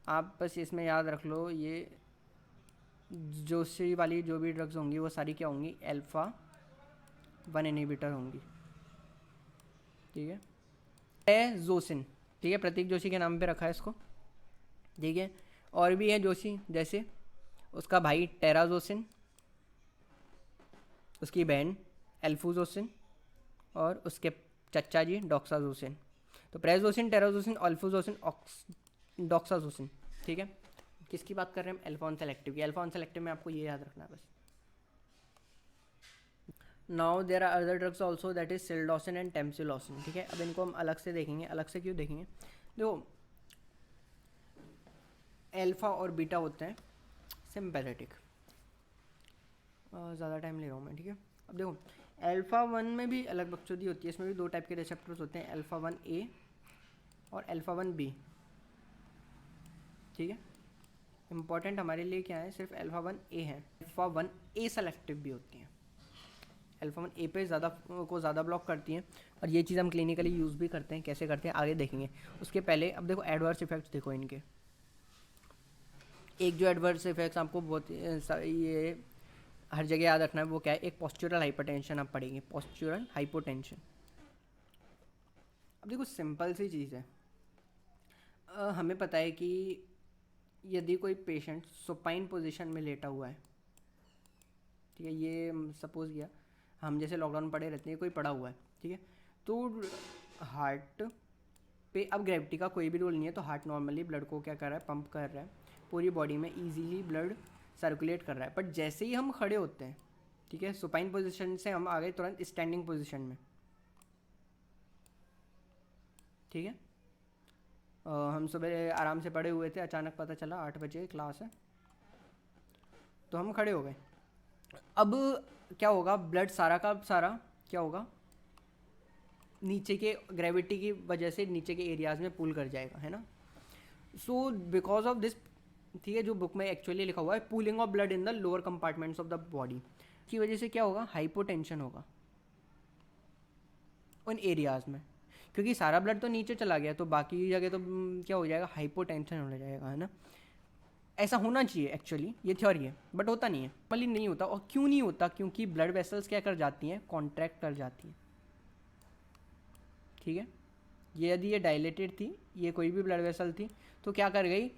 आप बस इसमें याद रख लो, ये जोशी वाली जो भी ड्रग्स होंगी वो सारी क्या होंगी, अल्फा 1 इनहिबिटर होंगी, ठीक है। जोसिन, ठीक है, प्रतीक जोशी के नाम पे रखा है इसको, ठीक है। और भी है जोशी, जैसे उसका भाई टेराजोसिन, उसकी बहन एल्फुजोसिन, और उसके चचा जी डॉक्साजोसिन। तो प्रेजोसिन, टेराजोसिन, अल्फुजोसिन, डॉक्साजोसिन, ठीक है। किसकी बात कर रहे हैं हम, अल्फा 1 सेलेक्टिव की। अल्फा 1 सेलेक्टिव में आपको ये याद रखना है बस। Now there are other drugs also, that is silodosin and tamsulosin, ठीक है। अब इनको हम अलग से देखेंगे, अलग से क्यों देखेंगे, देखो अल्फा और बीटा होते हैं सिंपैथेटिक, ज़्यादा टाइम ले रहा हूँ मैं, ठीक है। अब देखो अल्फा 1 में भी अलग बकचोदी होती है, इसमें भी दो टाइप के रिसेप्टर्स होते हैं, अल्फा 1A और अल्फा 1B, ठीक है। इंपॉर्टेंट हमारे लिए क्या है, सिर्फ अल्फा 1A है, अल्फा 1A सेलेक्टिव भी होती हैं, अल्फा 1A पे ज़्यादा ब्लॉक करती हैं, और ये चीज़ हम क्लिनिकली यूज़ भी करते हैं, कैसे करते हैं आगे देखेंगे। उसके पहले अब देखो एडवर्स इफेक्ट्स देखो इनके, एक जो एडवर्स इफेक्ट्स आपको बहुत ये हर जगह याद रखना है वो क्या है, एक पोस्चुरल हाइपरटेंशन आप पढ़ेंगे, पोस्चुरल हाइपोटेंशन। अब देखो सिंपल सी चीज़ है, हमें पता है कि यदि कोई पेशेंट सुपाइन पोजीशन में लेटा हुआ है, ठीक है, ये सपोज किया हम जैसे लॉकडाउन में पड़े रहते हैं, कोई पड़ा हुआ है, ठीक है, तो हार्ट पे अब ग्रेविटी का कोई भी रोल नहीं है, तो हार्ट नॉर्मली ब्लड को क्या कर रहा है, पंप कर रहा है, पूरी बॉडी में इजीली ब्लड सर्कुलेट कर रहा है। बट जैसे ही हम खड़े होते हैं, ठीक है, सुपाइन पोजीशन से हम आ गए तुरंत स्टैंडिंग पोजीशन में, ठीक है। हम सुबह आराम से पड़े हुए थे, अचानक पता चला 8 बजे क्लास है, तो हम खड़े हो गए। अब क्या होगा, ब्लड सारा का सारा क्या होगा, नीचे के ग्रेविटी की वजह से नीचे के एरियाज में पुल कर जाएगा, है ना। सो बिकॉज ऑफ दिस, ठीक है, जो बुक में एक्चुअली लिखा हुआ है, pulling of blood in the lower compartments of the body की वजह से क्या होगा, हाइपोटेंशन होगा उन एरियाज में, क्योंकि सारा ब्लड तो नीचे चला गया, तो बाकी जगह तो क्या हो जाएगा, हाइपोटेंशन हो जाएगा, है ना। ऐसा होना चाहिए एक्चुअली, ये थ्योरी है, बट होता नहीं है, पहले नहीं होता। और क्यों नहीं होता, क्योंकि ब्लड वेसल्स क्या कर जाती हैं, कॉन्ट्रैक्ट कर जाती हैं, ठीक है। ये यदि ये डायलेटेड थी, ये कोई भी ब्लड वेसल थी, तो क्या कर गई,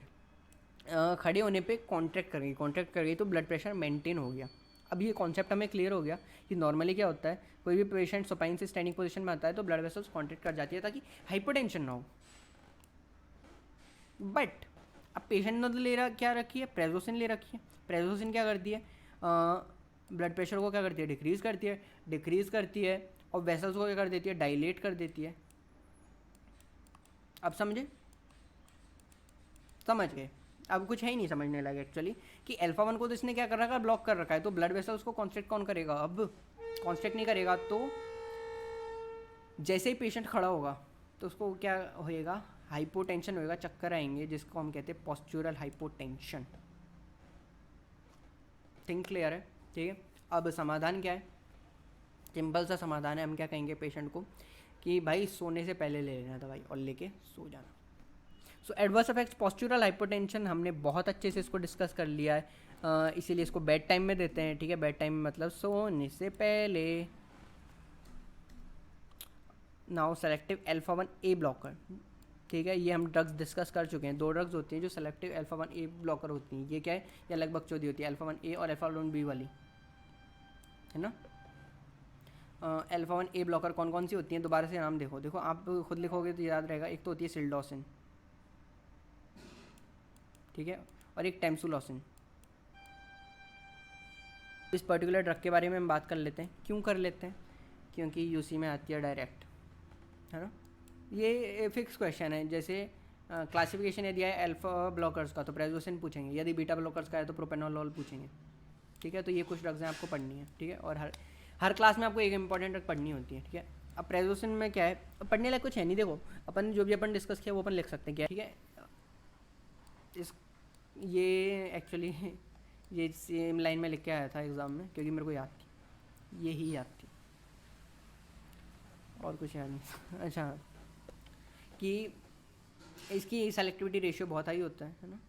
खड़े होने पे कॉन्ट्रैक्ट कर गई, तो ब्लड प्रेशर मेंटेन हो गया। अब ये कॉन्सेप्ट हमें क्लियर हो गया कि नॉर्मली क्या होता है, कोई भी पेशेंट सुपाइन से स्टैंडिंग पोजीशन में आता है तो ब्लड वेसल्स कॉन्ट्रैक्ट कर जाती है ताकि हाइपरटेंशन ना हो। बट अब पेशेंट ने तो ले रहा क्या रखी है, प्रेजोसिन ले रखी है। प्रेजोसिन क्या करती है, ब्लड प्रेशर को क्या करती है, डिक्रीज़ करती है, और वेसल्स को क्या कर देती है, डायलेट कर देती है। अब समझ गए, अब कुछ है ही नहीं समझने लगे एक्चुअली, कि अल्फा 1 को तो इसने क्या कर रखा है, ब्लॉक कर रखा है, तो ब्लड वेसल्स को कॉन्स्ट्रक्ट कौन करेगा, अब कॉन्स्ट्रक्ट नहीं करेगा, तो जैसे ही पेशेंट खड़ा होगा तो उसको क्या होएगा, हाइपोटेंशन होएगा, चक्कर आएंगे, जिसको हम कहते हैं पोस्चुरल हाइपोटेंशन। थिंक क्लियर है, ठीक है। अब समाधान क्या है, सिंपल सा समाधान है, हम क्या कहेंगे पेशेंट को कि भाई सोने से पहले ले लेना दवाई और लेके सो जाना। सो एडवर्स इफेक्ट्स पोस्चुरल हाइपोटेंशन हमने बहुत अच्छे से इसको डिस्कस कर लिया है, इसीलिए इसको बेड टाइम में देते हैं, ठीक है। बेड टाइम मतलब सोने से पहले। Now selective alpha 1A blocker, ठीक है, ये हम ड्रग्स डिस्कस कर चुके हैं। 2 ड्रग्स होती हैं जो सेलेक्टिव अल्फा 1 ए ब्लॉकर होती हैं। ये क्या है, ये लगभग चौधी होती है, अल्फा 1 ए और अल्फा 1 बी वाली, है ना। अल्फा 1 ए ब्लॉकर कौन कौन सी होती हैं, दोबारा से नाम देखो आप खुद लिखोगे तो याद रहेगा। एक तो होती है सिल्डोसिन, ठीक है, और एक टेम्सुलोसिन। इस पर्टिकुलर ड्रग के बारे में हम बात कर लेते हैं। क्यों कर लेते हैं, क्योंकि यूसी में आती है डायरेक्ट, है ना। ये फिक्स क्वेश्चन है। जैसे क्लासिफिकेशन यदि है अल्फा ब्लॉकर्स का तो प्रेजोसिन पूछेंगे, यदि बीटा ब्लॉकर्स का है तो प्रोपेनोलॉल पूछेंगे, ठीक है। तो ये कुछ ड्रग्स हैं आपको पढ़नी है, ठीक है। और हर क्लास में आपको एक इंपॉर्टेंट ड्रग पढ़नी होती है, ठीक है। अब प्रेजोसिन में क्या है, पढ़ने लायक कुछ है नहीं। देखो अपन जो भी अपन डिस्कस किया वो अपन लिख सकते हैं, क्या, ठीक है। ये एक्चुअली ये सेम लाइन में लिख के आया था एग्ज़ाम में, क्योंकि मेरे को याद थी, यही याद थी और कुछ याद नहीं। अच्छा, कि इसकी सेलेक्टिविटी रेशियो बहुत हाई होता है ना।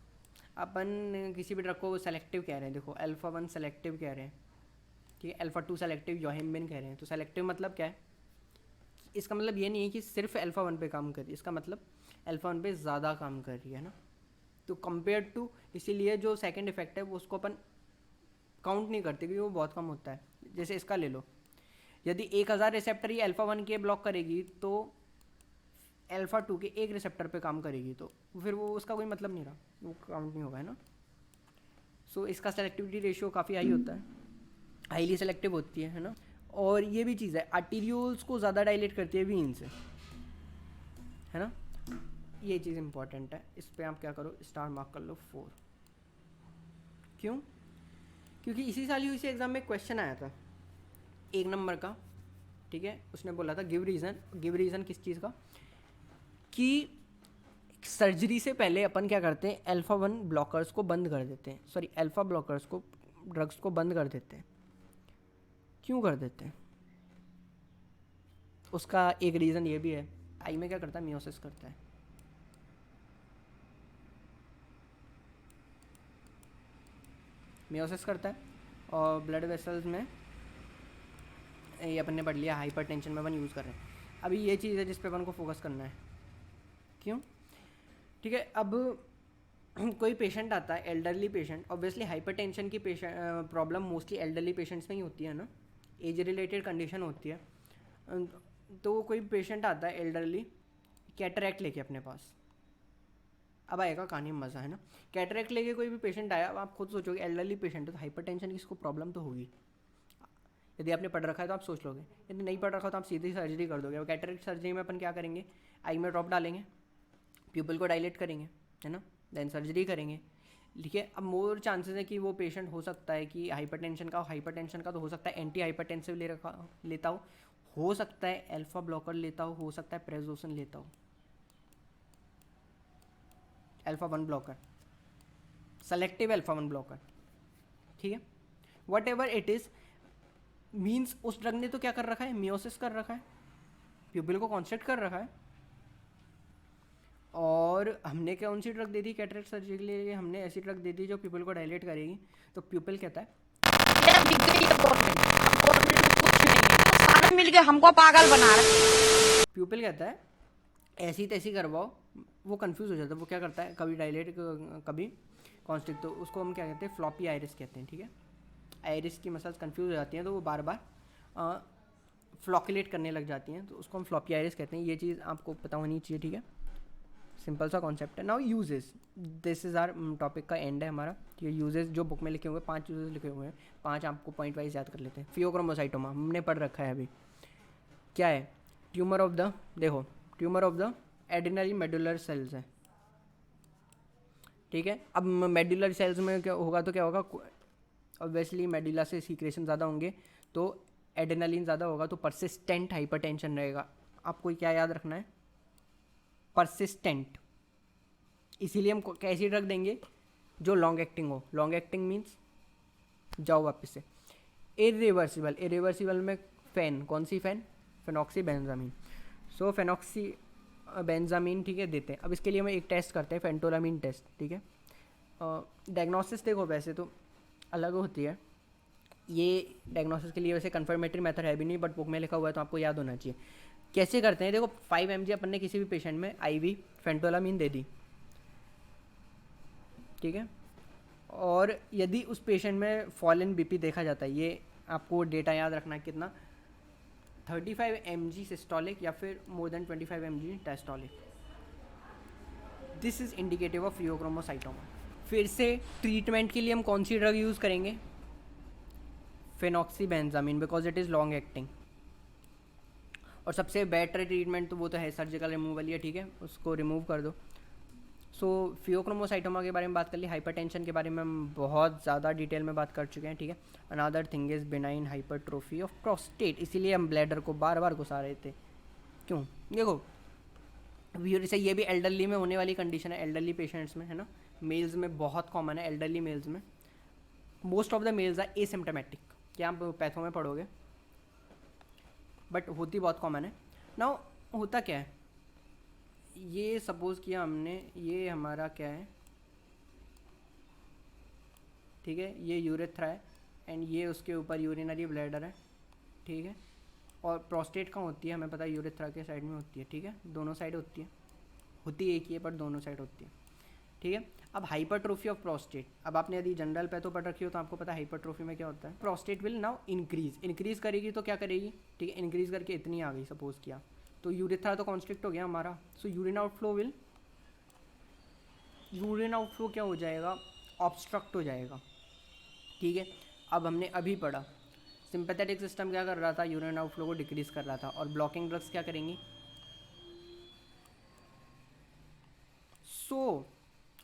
अपन किसी भी ड्रग को सेलेक्टिव कह रहे हैं, देखो अल्फा 1 सेलेक्टिव कह रहे हैं, ठीक है, अल्फा 2 सेलेक्टिव योहिम्बिन कह रहे हैं। तो सेलेक्टिव मतलब क्या है, इसका मतलब ये नहीं है कि सिर्फ अल्फा 1 पे काम कर रही है, इसका मतलब अल्फा 1 पे ज़्यादा काम कर रही है ना। तो कंपेयर टू, इसीलिए जो सेकंड इफेक्ट है वो उसको अपन काउंट नहीं करते क्योंकि वो बहुत कम होता है। जैसे इसका ले लो, यदि 1000 रिसेप्टर ये अल्फा 1 के ब्लॉक करेगी तो अल्फा 2 के एक रिसेप्टर पे काम करेगी, तो फिर वो उसका कोई मतलब नहीं रहा, वो काउंट नहीं होगा, है ना। सो इसका सेलेक्टिविटी रेशियो काफ़ी हाई होता है, हाईली सेलेक्टिव होती है ना। और ये भी चीज़ है, आर्टीरियोल्स को ज़्यादा डायलेट करती है वीन से, है ना। ये चीज़ इंपॉर्टेंट है, इस पर आप क्या करो, स्टार मार्क कर लो 4। क्यों, क्योंकि इसी साल ही इसी एग्ज़ाम में क्वेश्चन आया था 1 नंबर का, ठीक है। उसने बोला था गिव रीज़न किस चीज़ का, कि सर्जरी से पहले अपन क्या करते हैं, अल्फा 1 ब्लॉकर्स को बंद कर देते हैं, सॉरी अल्फा ब्लॉकर्स को, ड्रग्स को बंद कर देते हैं। क्यों कर देते हैं, उसका एक रीज़न ये भी है, आई में क्या करता है, मियोसिस करता है। मियोसिस करता है और ब्लड वेसल्स में, ये अपन ने पढ़ लिया, हाइपरटेंशन में अपन यूज़ कर रहे हैं। अभी ये चीज़ है जिस पे अपन को फोकस करना है। क्यों, ठीक है। अब कोई पेशेंट आता है, एल्डरली पेशेंट, ऑब्वियसली हाइपरटेंशन की प्रॉब्लम मोस्टली एल्डरली पेशेंट्स में ही होती है ना, एज रिलेटेड कंडीशन होती है। तो कोई पेशेंट आता है एल्डरली, कैटरैक्ट लेके अपने पास, अब आएगा कहानी में मज़ा, है ना। कैटरैक्ट लेके कोई भी पेशेंट आया, अब आप खुद सोचोगे एल्डरली पेशेंट है तो हाइपरटेंशन की इसको प्रॉब्लम तो होगी। यदि आपने पढ़ रखा है तो आप सोच लोगे, यदि नहीं पढ़ रखा तो आप सीधी सर्जरी कर दोगे। अब कैटरैक्ट सर्जरी में अपन क्या करेंगे, आई में ड्रॉप डालेंगे, प्यूपल को डायलेट करेंगे, है ना, देन सर्जरी करेंगे, ठीक है। अब मोर चांसेस है कि वो पेशेंट हो सकता है कि हाइपरटेंशन का तो हो सकता है एंटी हाइपरटेंसिव लेता हो सकता है अल्फा ब्लॉकर लेता हो सकता है प्रेजोसिन लेता हो, alpha 1 blocker, selective alpha 1 blocker, ठीक है। What ever it is, means उस ड्रग ने तो क्या कर रखा है, मियोसिस कर रखा है, प्यूपिल को कॉन्स्ट्रिक्ट कर रखा है। और हमने कौन सी ड्रग दे दी कैटरेक्ट सर्जरी के लिए, हमने ऐसी ड्रग दे दी जो प्यूपिल को डायलेट करेगी। तो प्यूपिल कहता है मिल के हमको पागल बना रहे। प्यूपिल कहता है ऐसी तैसी करवाओ, वो कंफ्यूज हो जाता है, वो क्या करता है, कभी डायलेट कभी कॉन्स्ट्रिक्ट, तो उसको हम क्या कहते हैं, फ्लॉपी आइरिस कहते हैं, ठीक है। आइरिस की मसल्स कंफ्यूज हो जाती हैं तो वो बार बार फ्लॉकुलेट करने लग जाती हैं, तो उसको हम फ्लॉपी आइरिस कहते हैं। ये चीज़ आपको पता होनी चाहिए, ठीक है। सिंपल सा कॉन्सेप्ट है। Now uses, this is our topic का एंड है हमारा, ठीक है। यूजेस जो बुक में लिखे हुए हैं, 5 यूजेस लिखे हुए हैं, 5 आपको पॉइंट वाइज याद कर लेते हैं। फियोक्रोमोसाइटोमा हमने पढ़ रखा है अभी, क्या है, ट्यूमर ऑफ द, देखो tumour of the adrenal medullary cells है, ठीक है। अब मेडुलर सेल्स में क्या होगा, तो क्या होगा, ऑब्वियसली मेडुला से सीक्रेशन ज़्यादा होंगे तो एड्रेनालिन ज़्यादा होगा, तो परसिस्टेंट हाइपरटेंशन रहेगा। आपको क्या याद रखना है, परसिस्टेंट। इसीलिए हम कैसी ड्रग देंगे जो लॉन्ग एक्टिंग हो, लॉन्ग एक्टिंग मीन्स, जाओ वापस से, इरिवर्सिबल, इरिवर्सिबल में फैन, कौन सी फैन, फेनॉक्सी बेंजामीन। सो फेनॉक्सी बेंजामीन, ठीक है, देते हैं। अब इसके लिए हम एक टेस्ट करते हैं, फेंटोलामीन टेस्ट, ठीक है। डायग्नोसिस देखो वैसे तो अलग होती है, ये डायग्नोसिस के लिए वैसे कंफर्मेटरी मेथड है भी नहीं, बट बुक में लिखा हुआ है तो आपको याद होना चाहिए। कैसे करते हैं, देखो 5 mg अपन ने किसी भी पेशेंट में IV फेंटोलामीन दे दी, ठीक है। और यदि उस पेशेंट में फॉल इन बीपी देखा जाता है, ये आपको डेटा याद रखना है कितना, 35 mg सिस्टोलिक या फिर more than 25 mg diastolic, this is indicative of pheochromocytoma. फिर से ट्रीटमेंट के लिए हम कौन सी ड्रग यूज़ करेंगे, phenoxybenzamine, because it is long acting. और सबसे बेटर ट्रीटमेंट तो वो तो है सर्जिकल रिमूवल ही है, ठीक है, उसको रिमूव कर दो। सो फियोक्रोमोसाइटोमा के बारे में बात कर ली। हाइपरटेंशन के बारे में हम बहुत ज़्यादा डिटेल में बात कर चुके हैं, ठीक है। Another thing is benign hypertrophy of prostate, इसीलिए हम ब्लैडर को बार बार घुसा रहे थे। क्यों, देखो जैसे ये भी एल्डरली में होने वाली कंडीशन है, एल्डरली पेशेंट्स में, है ना, मेल्स में बहुत कॉमन है, एल्डरली मेल्स में। Most of the males are asymptomatic, क्या आप पैथो में पढ़ोगे, बट होती बहुत कॉमन है। नाउ होता क्या है, ये सपोज किया हमने, ये हमारा क्या है, ठीक है, ये यूरेथ्रा है एंड ये उसके ऊपर यूरिनरी ब्लैडर है, ठीक है। और प्रोस्टेट कहाँ होती है, हमें पता है यूरेथ्रा के साइड में होती है, ठीक है, दोनों साइड होती है, होती एक ही है पर दोनों साइड होती है, ठीक है। अब हाइपरट्रोफी ऑफ प्रोस्टेट, अब आपने यदि जनरल पैथो पढ़ रखी हो तो आपको पता है हाइपरट्रोफी में क्या होता है, प्रोस्टेट विल नाउ इंक्रीज करेगी, तो क्या करेगी, ठीक है, इंक्रीज करके इतनी आ गई सपोज किया, तो यूरेथ्रा तो कॉन्स्ट्रिक्ट हो गया हमारा, सो यूरिन आउटफ्लो क्या हो जाएगा, ऑब्स्ट्रक्ट हो जाएगा, ठीक है। अब हमने अभी पढ़ा सिंपैथेटिक सिस्टम क्या कर रहा था, यूरिन आउटफ्लो को डिक्रीज कर रहा था, और ब्लॉकिंग ड्रग्स क्या करेंगी, सो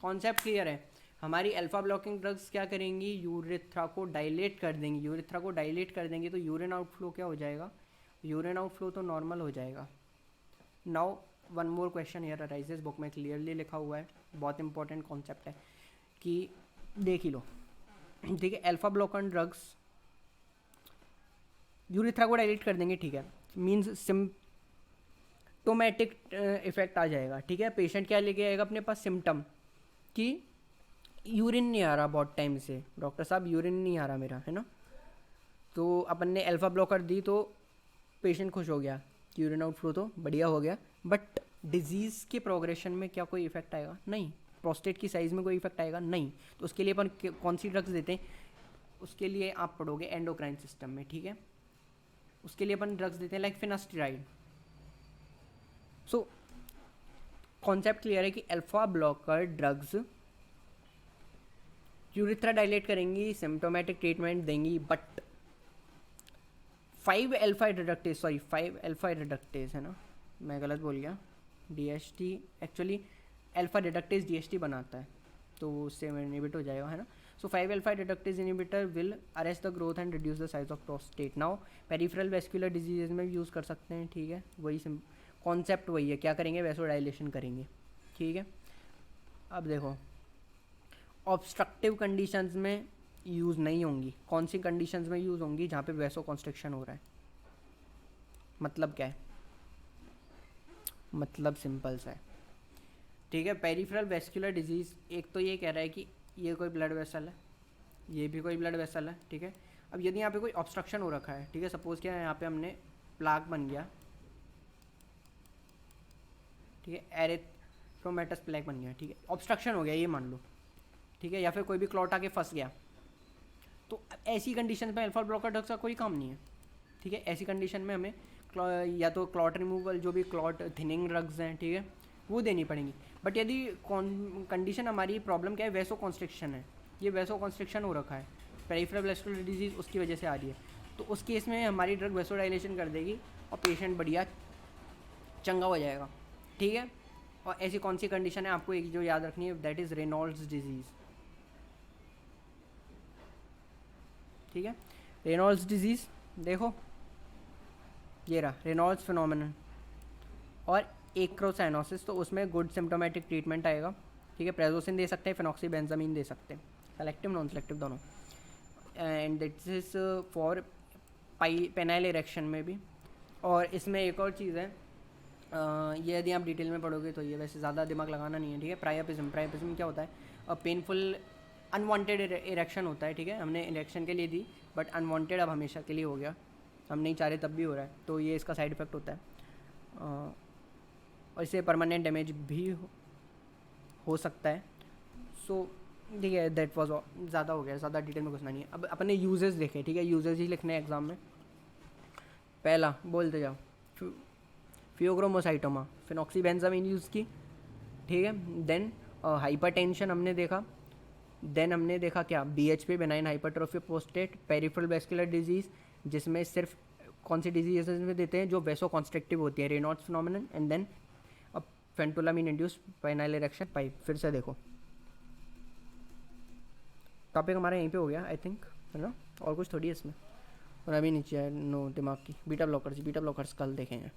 कॉन्सेप्ट क्लियर है, हमारी अल्फा ब्लॉकिंग ड्रग्स क्या करेंगी, यूरेथ्रा को डायलेट कर देंगी, यूरेथ्रा को डायलेट कर देंगी तो यूरिन आउटफ्लो क्या हो जाएगा, यूरिन आउटफ्लो तो नॉर्मल हो जाएगा। Now one more question here arises, book में क्लियरली लिखा हुआ है, बहुत इंपॉर्टेंट कॉन्सेप्ट है कि देख ही लो, ठीक है। अल्फा ब्लॉकिंग ड्रग्स यूरेथ्रा को डायलेट कर देंगे, ठीक है, मीन्स सिम्टोमेटिक इफेक्ट आ जाएगा, ठीक है। पेशेंट क्या लेके आएगा अपने पास, सिम्टम कि यूरिन नहीं आ रहा बहुत टाइम से, डॉक्टर साहब यूरिन नहीं आ रहा मेरा, है ना, तो अपन ने अल्फा ब्लॉकर दी तो पेशेंट खुश हो गया, यूरिन आउटफ्लो तो बढ़िया हो गया, बट डिजीज़ के प्रोग्रेशन में क्या कोई इफेक्ट आएगा, नहीं। प्रोस्टेट की साइज़ में कोई इफेक्ट आएगा, नहीं। तो उसके लिए अपन कौन सी ड्रग्स देते हैं, उसके लिए आप पढ़ोगे एंडोक्राइन सिस्टम में, ठीक है। उसके लिए अपन ड्रग्स देते हैं लाइक फिनास्टेराइड। सो कॉन्सेप्ट क्लियर है कि alpha blocker drugs urethra dilate करेंगी, सिम्टोमेटिक ट्रीटमेंट देंगी, बट 5 अल्फा रिडक्टेज है ना, मैं गलत बोल गया, DHT actually alpha reductase DHT बनाता है, तो उससे इनहिबिट हो जाएगा, है ना। सो 5 alpha reductase inhibitor will arrest the growth and reduce the size of prostate. Now peripheral vascular diseases में भी यूज़ कर सकते हैं, ठीक है, वही कॉन्सेप्ट वही है, क्या करेंगे, वैसोडाइलेशन करेंगे, ठीक है। अब देखो ऑब्स्ट्रक्टिव कंडीशंस में यूज़ नहीं होंगी, कौन सी कंडीशंस में यूज़ होंगी, जहाँ पे वैसो कॉन्स्ट्रिक्शन हो रहा है। मतलब क्या है, मतलब सिंपल सा है, ठीक है। पेरिफेरल वेस्कुलर डिजीज़, एक तो ये कह रहा है कि ये कोई ब्लड वेसल है, ये भी कोई ब्लड वेसल है, ठीक है। अब यदि यहाँ पे कोई ऑब्स्ट्रक्शन हो रखा है, ठीक है, सपोज क्या है, यहाँ पे हमने प्लाक बन गया, ठीक है, एरिथ्रोमेटस प्लेग बन गया, ठीक है, ऑब्स्ट्रक्शन हो गया ये मान लो, ठीक है, या फिर कोई भी क्लॉट आके फंस गया, तो ऐसी कंडीशन में अल्फा ब्लॉकर ड्रग्स का कोई काम नहीं है, ठीक है। ऐसी कंडीशन में हमें या तो क्लॉट रिमूवल, जो भी क्लॉट थिनिंग ड्रग्स हैं, ठीक है, वो देनी पड़ेंगी। बट यदि कंडीशन हमारी प्रॉब्लम क्या है, वैसो कॉन्स्ट्रिक्शन है, ये वैसो कॉन्स्ट्रिक्शन हो रखा है, पेरिफेरल वेस्कुलर डिजीज़ उसकी वजह से आ रही है, तो उस केस में हमारी ड्रग वैसोडाइलेशन कर देगी और पेशेंट बढ़िया चंगा हो जाएगा, ठीक है। और ऐसी कौन सी कंडीशन है आपको एक जो याद रखनी है, दैट इज़ रेनॉल्ड्स डिजीज़, ठीक है। रेनॉल्ड्स डिजीज़ देखो, ये रहा रेनॉल्ड्स फिनोमेनन और एक्रोसाइनोसिस, तो उसमें गुड सिम्टोमेटिक ट्रीटमेंट आएगा, ठीक है। प्रेजोसिन दे सकते हैं, फेनॉक्सीबेंजामीन दे सकते हैं, सेलेक्टिव नॉन सेलेक्टिव दोनों, and this is for penile erection में भी। और इसमें एक और चीज़ है, ये यदि आप डिटेल में पढ़ोगे तो ये वैसे ज़्यादा दिमाग लगाना नहीं है, ठीक है। प्रायोपिज्म क्या होता है, पेनफुल अनवांटेड इरेक्शन होता है, ठीक है, हमने इरेक्शन के लिए दी बट अनवांटेड अब हमेशा के लिए हो गया, हम नहीं चाह रहे तब भी हो रहा है, तो ये इसका साइड इफ़ेक्ट होता है। और इससे परमानेंट डैमेज भी हो सकता है। सो ठीक है, दैट वाज ज़्यादा हो गया, ज़्यादा डिटेल में घुसना नहीं है। अब अपने यूजेस देखें, ठीक है, यूजेस ही लिखने हैं एग्ज़ाम में। पहला बोलते जाओ, फियोक्रोमोसाइटोमा, फिनॉक्सीबेंजामीन यूज़ की, ठीक है। देन हाइपरटेंशन हमने देखा। देन हमने देखा क्या, BHP benign hypertrophy prostate, peripheral vascular disease, जिसमें सिर्फ कौन सी डिजीज़ में देते हैं जो वेसो कॉन्स्ट्रक्टिव होती है, रेनॉल्ड्स फिनोमिनन। एंड देन अब फेंटोलामिन इंड्यूस पेनाइल इरेक्शन पाइप। फिर से देखो, टॉपिक हमारा यहीं पे हो गया आई थिंक, है ना, और कुछ थोड़ी है इसमें। और अभी नीचे है नो दिमाग की बीटा ब्लॉकर्स कल देखेंगे।